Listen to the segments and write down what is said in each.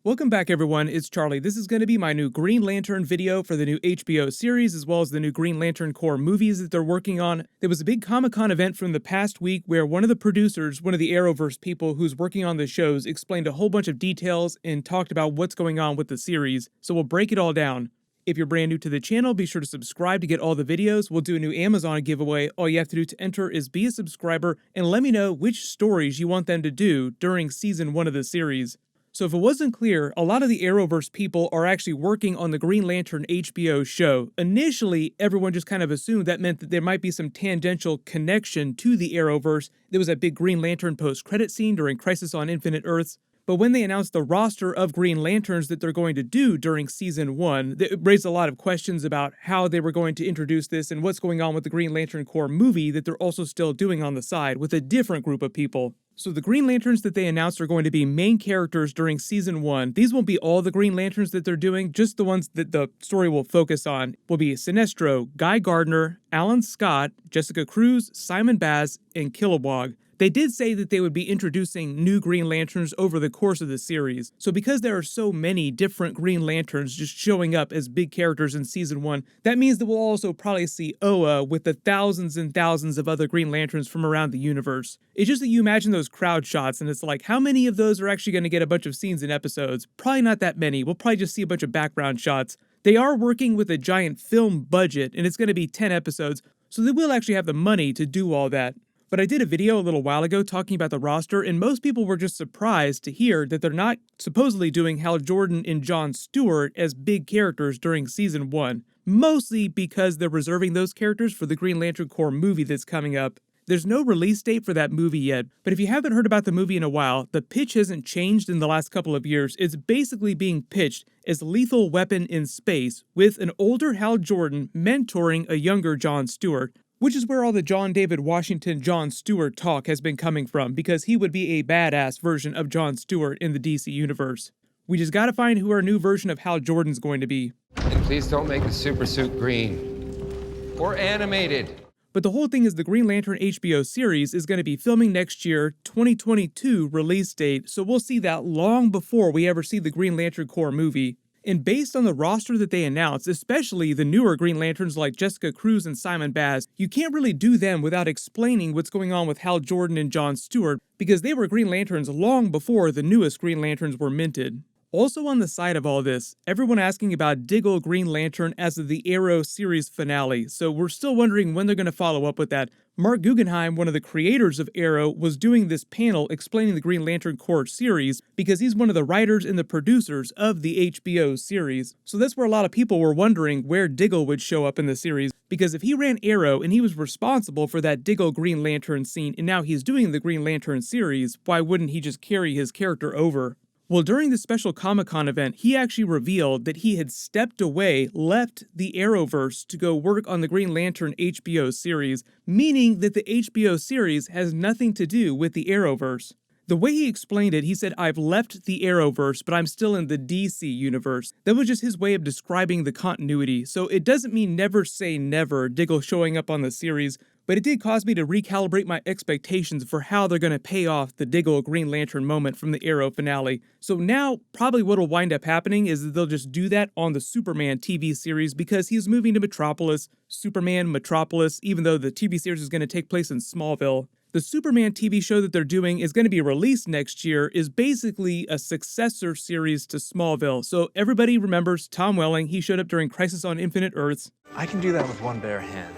Welcome back everyone, it's Charlie. This is going to be my new Green Lantern video for the new HBO series as well as the new Green Lantern Corps movies that they're working on. There was a big Comic-Con event from the past week where one of the producers, one of the Arrowverse people who's working on the shows, explained a whole bunch of details and talked about what's going on with the series, so we'll break it all down. If you're brand new to the channel, be sure to subscribe to get all the videos. We'll do a new Amazon giveaway. All you have to do to enter is be a subscriber and let me know which stories you want them to do during season 1 of the series. So if it wasn't clear, a lot of the Arrowverse people are actually working on the Green Lantern HBO show. Initially, everyone just kind of assumed that meant that there might be some tangential connection to the Arrowverse. There was that big Green Lantern post-credit scene during Crisis on Infinite Earths. But when they announced the roster of Green Lanterns that they're going to do during Season 1, it raised a lot of questions about how they were going to introduce this and what's going on with the Green Lantern Corps movie that they're also still doing on the side with a different group of people. So the Green Lanterns that they announced are going to be main characters during Season 1. These won't be all the Green Lanterns that they're doing, just the ones that the story will focus on will be Sinestro, Guy Gardner, Alan Scott, Jessica Cruz, Simon Baz, and Kilowog. They did say that they would be introducing new Green Lanterns over the course of the series. So because there are so many different Green Lanterns just showing up as big characters in Season 1, that means that we'll also probably see Oa with the thousands and thousands of other Green Lanterns from around the universe. It's just that you imagine those crowd shots and it's like, how many of those are actually going to get a bunch of scenes in episodes? Probably not that many. We'll probably just see a bunch of background shots. They are working with a giant film budget and it's going to be 10 episodes, so they will actually have the money to do all that. But I did a video a little while ago talking about the roster, and most people were just surprised to hear that they're not supposedly doing Hal Jordan and Jon Stewart as big characters during Season 1. Mostly because they're reserving those characters for the Green Lantern Corps movie that's coming up. There's no release date for that movie yet, but if you haven't heard about the movie in a while, the pitch hasn't changed in the last couple of years. It's basically being pitched as Lethal Weapon in space, with an older Hal Jordan mentoring a younger Jon Stewart. Which is where all the John David Washington Jon Stewart talk has been coming from, because he would be a badass version of Jon Stewart in the DC universe. We just gotta find who our new version of Hal Jordan's going to be. And please don't make the super suit green. Or animated. But the whole thing is the Green Lantern HBO series is going to be filming next year, 2022 release date, so we'll see that long before we ever see the Green Lantern Corps movie. And based on the roster that they announced, especially the newer Green Lanterns like Jessica Cruz and Simon Baz, you can't really do them without explaining what's going on with Hal Jordan and Jon Stewart, because they were Green Lanterns long before the newest Green Lanterns were minted. Also on the side of all this, everyone asking about Diggle Green Lantern as of the Arrow series finale, so we're still wondering when they're going to follow up with that. Mark Guggenheim, one of the creators of Arrow, was doing this panel explaining the Green Lantern Corps series because he's one of the writers and the producers of the HBO series. So that's where a lot of people were wondering where Diggle would show up in the series, because if he ran Arrow and he was responsible for that Diggle Green Lantern scene and now he's doing the Green Lantern series, why wouldn't he just carry his character over? Well, during the special Comic-Con event, he actually revealed that he had stepped away, left the Arrowverse to go work on the Green Lantern HBO series, meaning that the HBO series has nothing to do with the Arrowverse. The way he explained it, he said, "I've left the Arrowverse, but I'm still in the DC universe." That was just his way of describing the continuity, so it doesn't mean never say never, Diggle showing up on the series, but it did cause me to recalibrate my expectations for how they're going to pay off the Diggle Green Lantern moment from the Arrow finale. So now, probably what'll wind up happening is that they'll just do that on the Superman TV series because he's moving to Metropolis, Superman Metropolis, even though the TV series is going to take place in Smallville. The Superman TV show that they're doing is going to be released next year is basically a successor series to Smallville. So everybody remembers Tom Welling. He showed up during Crisis on Infinite Earths. I can do that with one bare hand.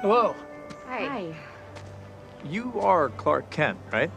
Hello. Hi. You are Clark Kent, right?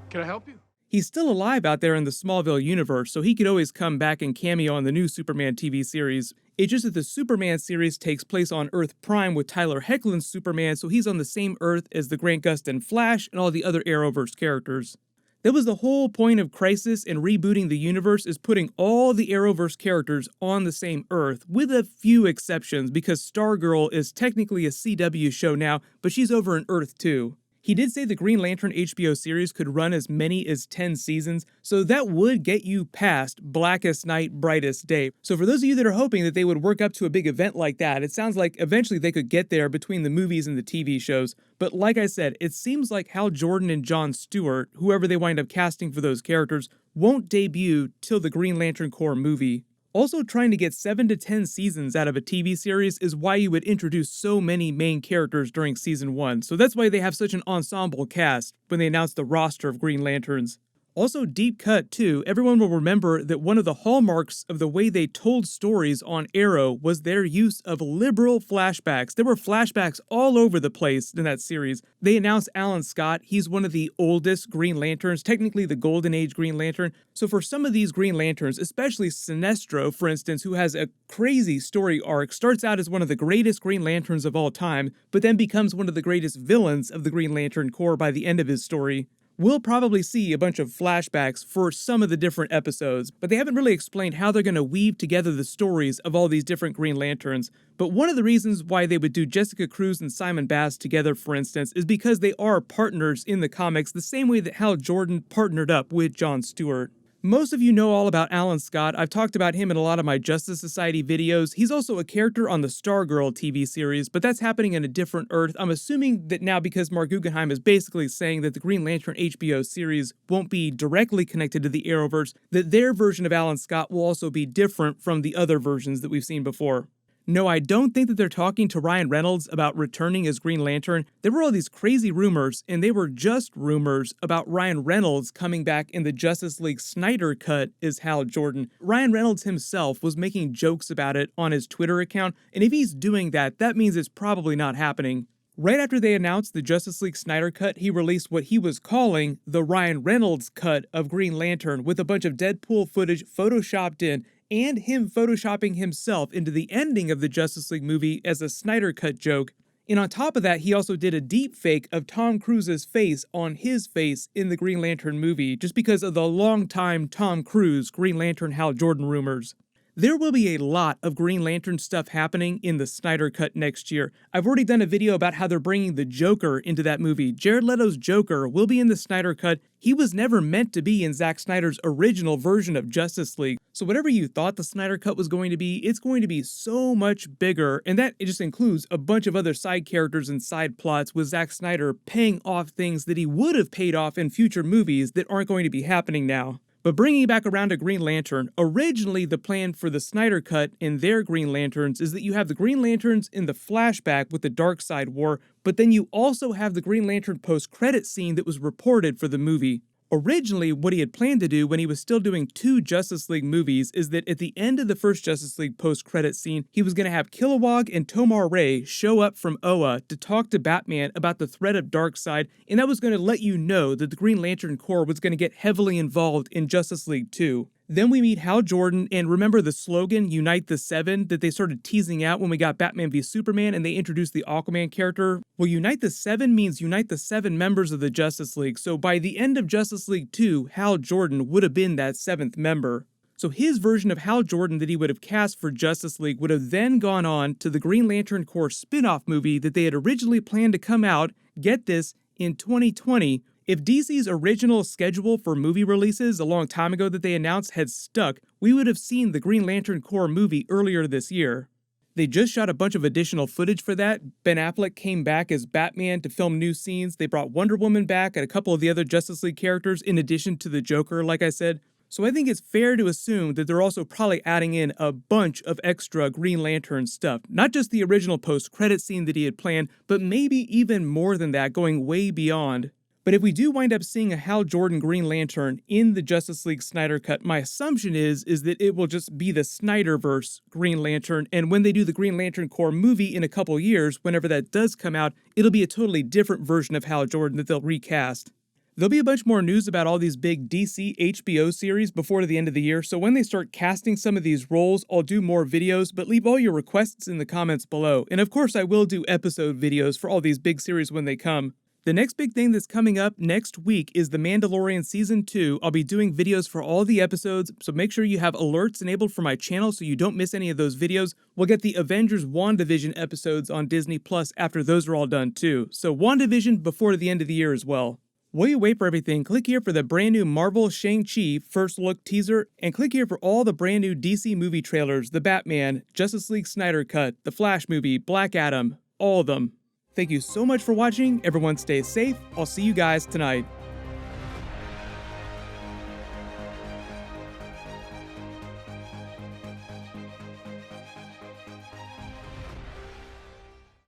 Can I help you? He's still alive out there in the Smallville universe, so he could always come back and cameo on the new Superman TV series. It's just that the Superman series takes place on Earth Prime with Tyler Hoechlin's Superman, so he's on the same Earth as the Grant Gustin Flash and all the other Arrowverse characters. That was the whole point of Crisis and rebooting the universe, is putting all the Arrowverse characters on the same Earth, with a few exceptions, because Stargirl is technically a CW show now, but she's over in Earth 2. He did say the Green Lantern HBO series could run as many as 10 seasons, so that would get you past Blackest Night, Brightest Day. So for those of you that are hoping that they would work up to a big event like that, it sounds like eventually they could get there between the movies and the TV shows. But like I said, it seems like Hal Jordan and Jon Stewart, whoever they wind up casting for those characters, won't debut till the Green Lantern Corps movie. Also, trying to get 7 to 10 seasons out of a TV series is why you would introduce so many main characters during season 1, so that's why they have such an ensemble cast when they announce the roster of Green Lanterns. Also, deep cut too, everyone will remember that one of the hallmarks of the way they told stories on Arrow was their use of liberal flashbacks. There were flashbacks all over the place in that series. They announced Alan Scott, he's one of the oldest Green Lanterns, technically the Golden Age Green Lantern. So for some of these Green Lanterns, especially Sinestro, for instance, who has a crazy story arc, starts out as one of the greatest Green Lanterns of all time, but then becomes one of the greatest villains of the Green Lantern Corps by the end of his story. We'll probably see a bunch of flashbacks for some of the different episodes, but they haven't really explained how they're going to weave together the stories of all these different Green Lanterns. But one of the reasons why they would do Jessica Cruz and Simon Bass together, for instance, is because they are partners in the comics the same way that Hal Jordan partnered up with Jon Stewart. Most of you know all about Alan Scott. I've talked about him in a lot of my Justice Society videos. He's also a character on the Stargirl TV series, but that's happening in a different Earth. I'm assuming that now because Mark Guggenheim is basically saying that the Green Lantern HBO series won't be directly connected to the Arrowverse, that their version of Alan Scott will also be different from the other versions that we've seen before. No, I don't think that they're talking to Ryan Reynolds about returning as Green Lantern. There were all these crazy rumors, and they were just rumors about Ryan Reynolds coming back in the Justice League Snyder cut as Hal Jordan. Ryan Reynolds himself was making jokes about it on his Twitter account, and if he's doing that, that means it's probably not happening. Right after they announced the Justice League Snyder cut, he released what he was calling the Ryan Reynolds cut of Green Lantern with a bunch of Deadpool footage photoshopped in, and him photoshopping himself into the ending of the Justice League movie as a Snyder Cut joke. And on top of that, he also did a deep fake of Tom Cruise's face on his face in the Green Lantern movie, just because of the longtime Tom Cruise Green Lantern Hal Jordan rumors. There will be a lot of Green Lantern stuff happening in the Snyder Cut next year. I've already done a video about how they're bringing the Joker into that movie. Jared Leto's Joker will be in the Snyder Cut. He was never meant to be in Zack Snyder's original version of Justice League. So whatever you thought the Snyder Cut was going to be, it's going to be so much bigger, and that it just includes a bunch of other side characters and side plots with Zack Snyder paying off things that he would have paid off in future movies that aren't going to be happening now. But bringing it back around to Green Lantern, originally the plan for the Snyder Cut in their Green Lanterns is that you have the Green Lanterns in the flashback with the Darkseid War, but then you also have the Green Lantern post-credit scene that was reported for the movie. Originally, what he had planned to do when he was still doing 2 Justice League movies is that at the end of the first Justice League post-credit scene, he was going to have Kilowog and Tomar Ray show up from Oa to talk to Batman about the threat of Darkseid, and that was going to let you know that the Green Lantern Corps was going to get heavily involved in Justice League 2. Then we meet Hal Jordan, and remember the slogan, Unite the Seven, that they started teasing out when we got Batman v Superman and they introduced the Aquaman character? Well, Unite the Seven means unite the 7 members of the Justice League, so by the end of Justice League 2, Hal Jordan would have been that 7th member. So his version of Hal Jordan that he would have cast for Justice League would have then gone on to the Green Lantern Corps spin-off movie that they had originally planned to come out, get this, in 2020, if DC's original schedule for movie releases a long time ago that they announced had stuck, we would have seen the Green Lantern Corps movie earlier this year. They just shot a bunch of additional footage for that. Ben Affleck came back as Batman to film new scenes. They brought Wonder Woman back and a couple of the other Justice League characters in addition to the Joker, like I said. So I think it's fair to assume that they're also probably adding in a bunch of extra Green Lantern stuff. Not just the original post-credit scene that he had planned, but maybe even more than that, going way beyond. But if we do wind up seeing a Hal Jordan Green Lantern in the Justice League Snyder Cut, my assumption is that it will just be the Snyderverse Green Lantern, and when they do the Green Lantern Corps movie in a couple years, whenever that does come out, it'll be a totally different version of Hal Jordan that they'll recast. There'll be a bunch more news about all these big DC HBO series before the end of the year, so when they start casting some of these roles, I'll do more videos, but leave all your requests in the comments below. And of course I will do episode videos for all these big series when they come. The next big thing that's coming up next week is The Mandalorian Season 2. I'll be doing videos for all the episodes, so make sure you have alerts enabled for my channel so you don't miss any of those videos. We'll get the Avengers WandaVision episodes on Disney Plus after those are all done too. So WandaVision before the end of the year as well. While you wait for everything, click here for the brand new Marvel Shang-Chi first look teaser, and click here for all the brand new DC movie trailers, the Batman, Justice League Snyder Cut, the Flash movie, Black Adam, all of them. Thank you so much for watching. Everyone stay safe. I'll see you guys tonight.